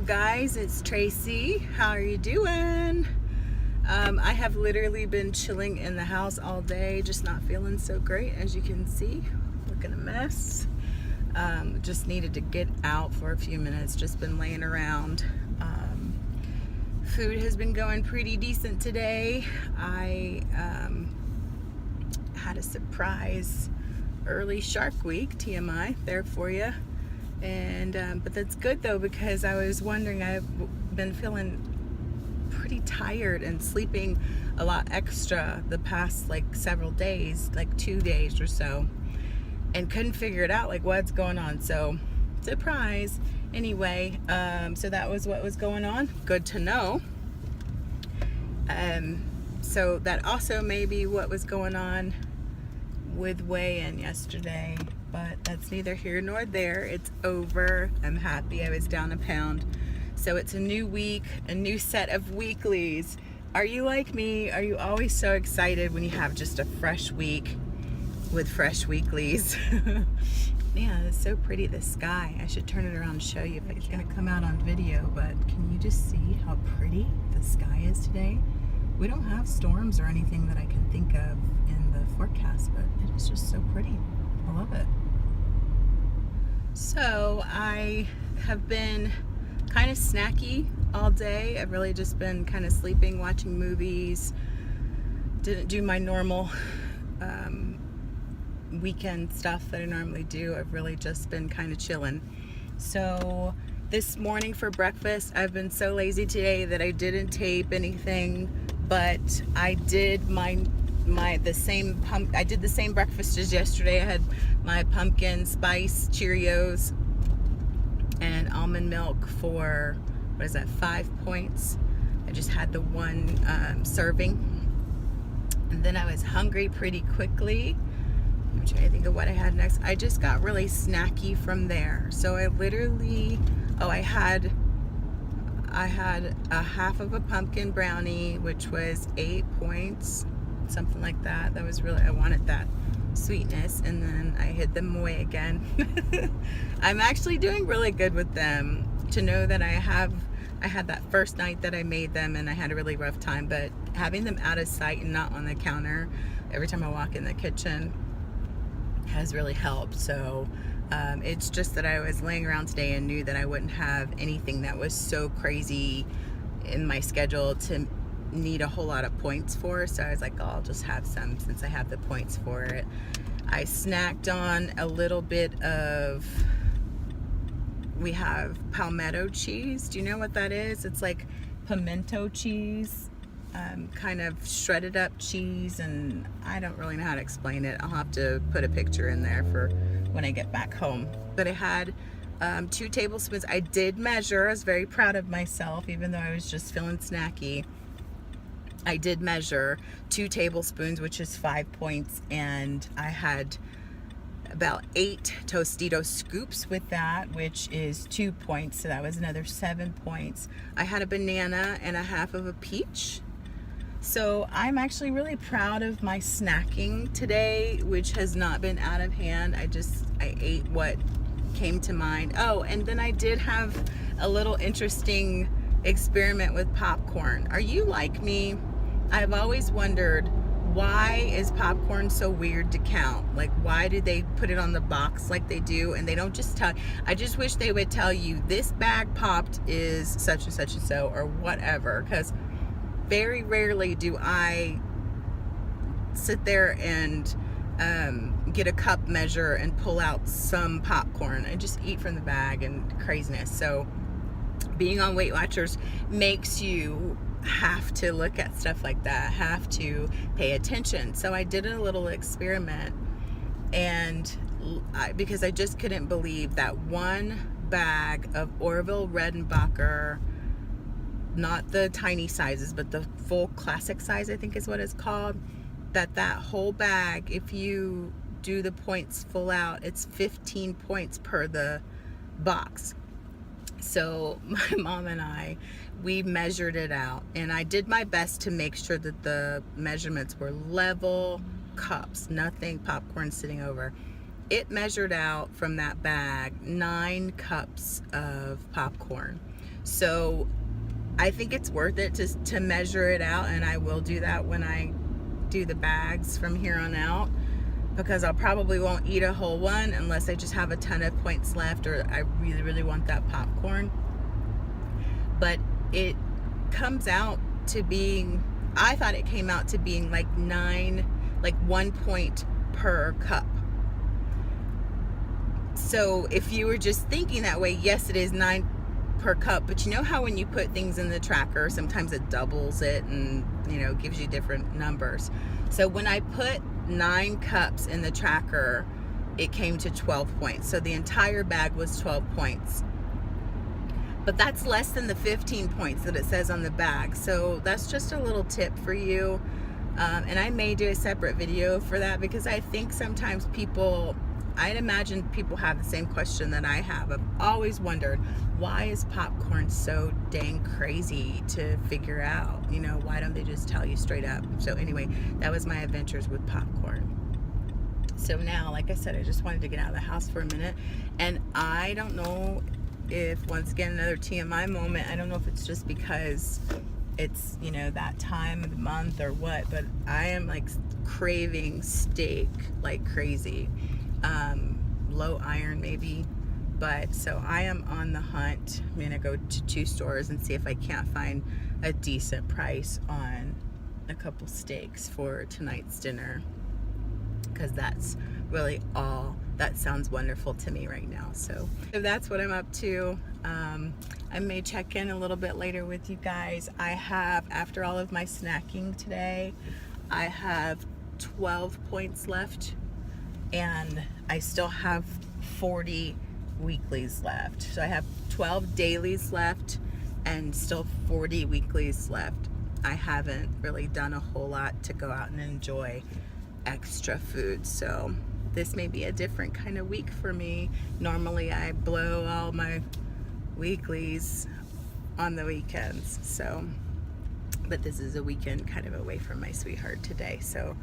guys, it's Tracy. How are you doing? I have literally been chilling in the house all day, just not feeling so great, as you can see. Looking a mess. Just needed to get out for a few minutes, just been laying around. Food has been going pretty decent today. I had a surprise early Shark Week, TMI, there for you. And but that's good though, because I was wondering, I've been feeling pretty tired and sleeping a lot extra the past like several days, like 2 days or so, and couldn't figure it out, like what's going on. So surprise. Anyway, so that was what was going on. Good to know. So that also may be what was going on with weigh-in yesterday, but that's neither here nor there. It's over. I'm happy I was down a pound. So it's a new week, a new set of weeklies. Are you like me? Are you always so excited when you have just a fresh week with fresh weeklies? Man, it's so pretty, the sky. I should turn it around and show you if it's gonna come out on video, but can you just see how pretty the sky is today? We don't have storms or anything that I can think of in the forecast, but it is just so pretty. I love it. So I have been kind of snacky all day. I've really just been kind of sleeping, watching movies. Didn't do my normal weekend stuff that I normally do. I've really just been kind of chilling. So this morning for breakfast, I've been so lazy today that I didn't tape anything, but I did the same breakfast as yesterday. I had my pumpkin spice Cheerios and almond milk for, what is that, 5 points. I just had the one serving, and then I was hungry pretty quickly. I'm trying to think of what I had next. I just got really snacky from there. So I literally, I had a half of a pumpkin brownie, which was 8 points, something like that. That was really, I wanted that sweetness, and then I hid them away again. I'm actually doing really good with them. To know that I had that first night that I made them and I had a really rough time, but having them out of sight and not on the counter every time I walk in the kitchen has really helped. So it's just that I was laying around today and knew that I wouldn't have anything that was so crazy in my schedule to need a whole lot of points for. So I was like, I'll just have some since I have the points for it. I snacked on a little bit of, we have palmetto cheese. Do you know what that is? It's like pimento cheese, kind of shredded up cheese, and I don't really know how to explain it. I'll have to put a picture in there for when I get back home. But I had 2 tablespoons. I did measure. I was very proud of myself, even though I was just feeling snacky. I did measure 2 tablespoons, which is 5 points, and I had about 8 Tostito scoops with that, which is 2 points, so that was another 7 points. I had a banana and a half of a peach. So I'm actually really proud of my snacking today, which has not been out of hand. I ate what came to mind. Oh, and then I did have a little interesting experiment with popcorn. Are you like me? I've always wondered, why is popcorn so weird to count? Like, why do they put it on the box like they do, and they don't just tell? I just wish they would tell you this bag popped is such and such and so, or whatever, because very rarely do I sit there and get a cup measure and pull out some popcorn. I just eat from the bag and craziness. So being on Weight Watchers makes you have to look at stuff like that, have to pay attention. So I did a little experiment, and because I just couldn't believe that one bag of Orville Redenbacher, not the tiny sizes, but the full classic size, I think is what it's called, that whole bag, if you do the points full out, it's 15 points per the box. So my mom and I, we measured it out, and I did my best to make sure that the measurements were level cups, nothing popcorn sitting over. It measured out from that bag 9 cups of popcorn. So I think it's worth it to measure it out, and I will do that when I do the bags from here on out, because I'll probably won't eat a whole one unless I just have a ton of points left, or I really, really want that popcorn. But it comes out to being, I thought it came out to being like 1 point per cup. So if you were just thinking that way, yes, it is 9 per cup, but you know how when you put things in the tracker, sometimes it doubles it and, you know, gives you different numbers. So when I put 9 cups in the tracker, it came to 12 points. So the entire bag was 12 points. But that's less than the 15 points that it says on the bag. So that's just a little tip for you. And I may do a separate video for that, because I think sometimes people, I'd imagine people have the same question that I have. I've always wondered, why is popcorn so dang crazy to figure out? You know, why don't they just tell you straight up? So anyway, that was my adventures with popcorn. So now, like I said, I just wanted to get out of the house for a minute. And I don't know if, once again, another TMI moment, I don't know if it's just because it's, you know, that time of the month or what, but I am like craving steak like crazy. Low iron maybe, but so I am on the hunt. I'm gonna go to 2 stores and see if I can't find a decent price on a couple steaks for tonight's dinner, because that's really all that sounds wonderful to me right now. So that's what I'm up to. I may check in a little bit later with you guys. I have, after all of my snacking today, I have 12 points left, and I still have 40 weeklies left. So I have 12 dailies left and still 40 weeklies left. I haven't really done a whole lot to go out and enjoy extra food, so this may be a different kind of week for me. Normally I blow all my weeklies on the weekends, so, but this is a weekend kind of away from my sweetheart today, so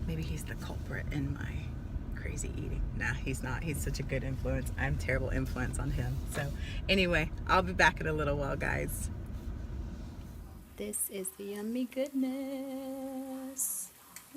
maybe he's the culprit in my crazy eating. Nah, he's not. He's such a good influence. I'm terrible influence on him. So anyway, I'll be back in a little while, guys. This is the yummy goodness.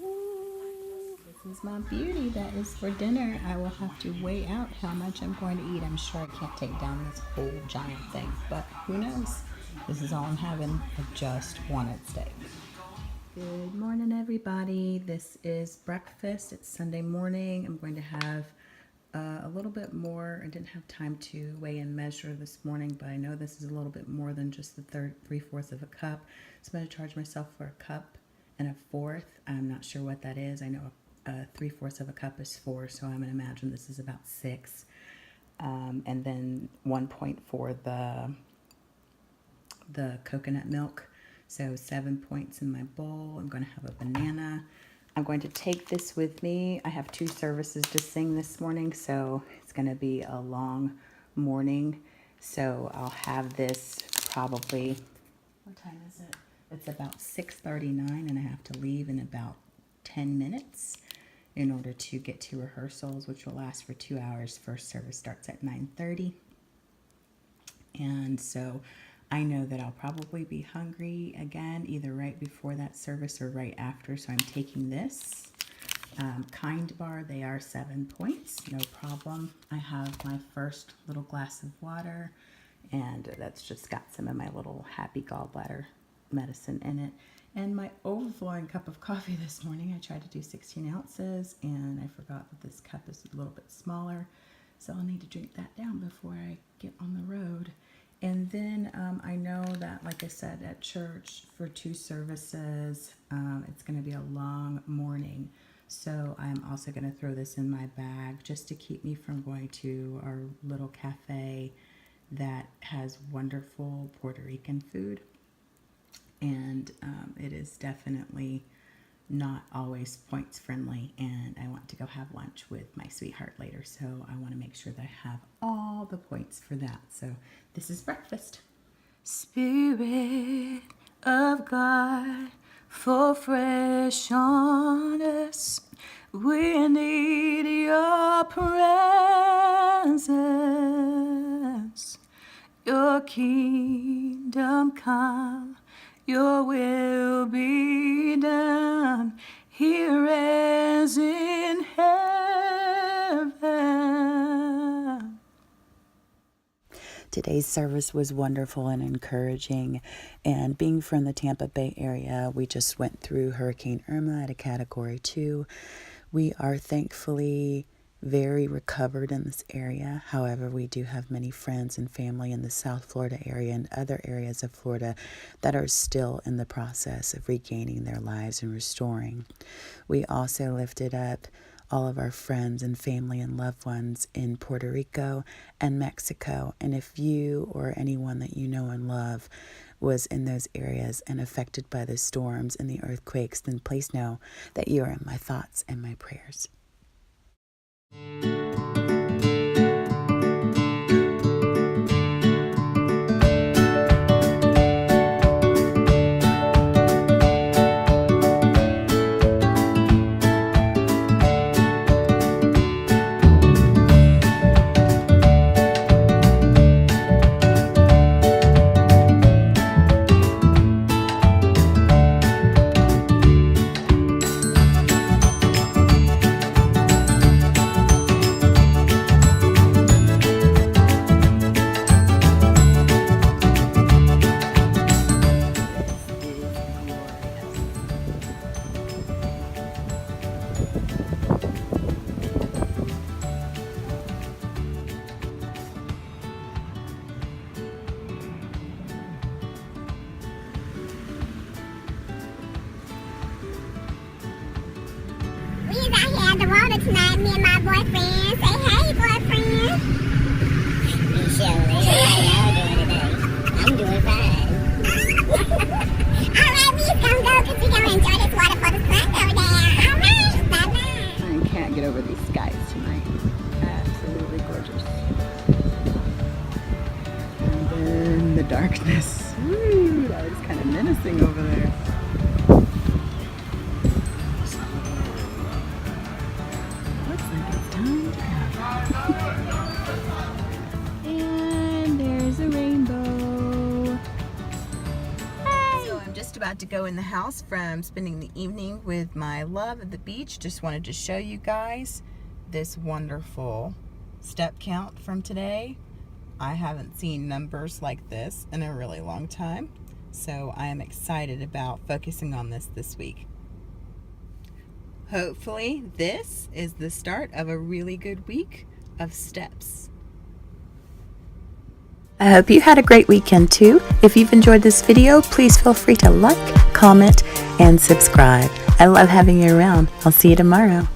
Ooh, this is my beauty that is for dinner. I will have to weigh out how much I'm going to eat. I'm sure I can't take down this whole giant thing, but who knows? This is all I'm having. I just wanted steak. Good morning, everybody. This is breakfast. It's Sunday morning. I'm going to have a little bit more. I didn't have time to weigh and measure this morning, but I know this is a little bit more than just the 3/4 of a cup. So I'm going to charge myself for a cup and a fourth. I'm not sure what that is. I know 3/4 of a cup is 4, so I'm going to imagine this is about 6. And then 1 point for the coconut milk. So 7 points in my bowl. I'm going to have a banana. I'm going to take this with me. I have 2 services to sing this morning, so it's going to be a long morning. So I'll have this probably, what time is it? It's about 6:39, and I have to leave in about 10 minutes in order to get to rehearsals, which will last for 2 hours. First service starts at 9:30. And so I know that I'll probably be hungry again, either right before that service or right after. So I'm taking this Kind Bar. They are 7 points, no problem. I have my first little glass of water, and that's just got some of my little happy gallbladder medicine in it. And my overflowing cup of coffee this morning, I tried to do 16 ounces, and I forgot that this cup is a little bit smaller. So I'll need to drink that down before I get on the road. And then I know that, like I said, at church for 2 services, it's going to be a long morning. So I'm also going to throw this in my bag just to keep me from going to our little cafe that has wonderful Puerto Rican food. And it is definitely not always points friendly, and I want to go have lunch with my sweetheart later, so I want to make sure that I have all the points for that. So this is breakfast. Spirit of God, fall fresh on us. We need your presence Your kingdom come, your will be done, here as in heaven. Today's service was wonderful and encouraging, and being from the Tampa Bay area, we just went through Hurricane Irma at a Category 2. We are thankfully very recovered in this area. However, we do have many friends and family in the South Florida area and other areas of Florida that are still in the process of regaining their lives and restoring. We also lifted up all of our friends and family and loved ones in Puerto Rico and Mexico. And if you or anyone that you know and love was in those areas and affected by the storms and the earthquakes, then please know that you are in my thoughts and my prayers. We's out here at the water tonight, me and my boyfriend. Say hey, boyfriend. Hey, Shirley. How y'all doing today? I'm doing fine. Alright, we's gonna go because we're gonna enjoy this water for the sun over there. Alright, bye-bye. I can't get over these skies tonight. Absolutely gorgeous. And then the darkness. Woo, that was kind of menacing over there. Looks like it's time to go. And there's a rainbow. So I'm just about to go in the house from spending the evening with my love at the beach. Just wanted to show you guys this wonderful step count from today. I haven't seen numbers like this in a really long time, so I am excited about focusing on this week. Hopefully this is the start of a really good week of steps. I hope you had a great weekend too. If you've enjoyed this video, please feel free to like, comment, and subscribe. I love having you around. I'll see you tomorrow.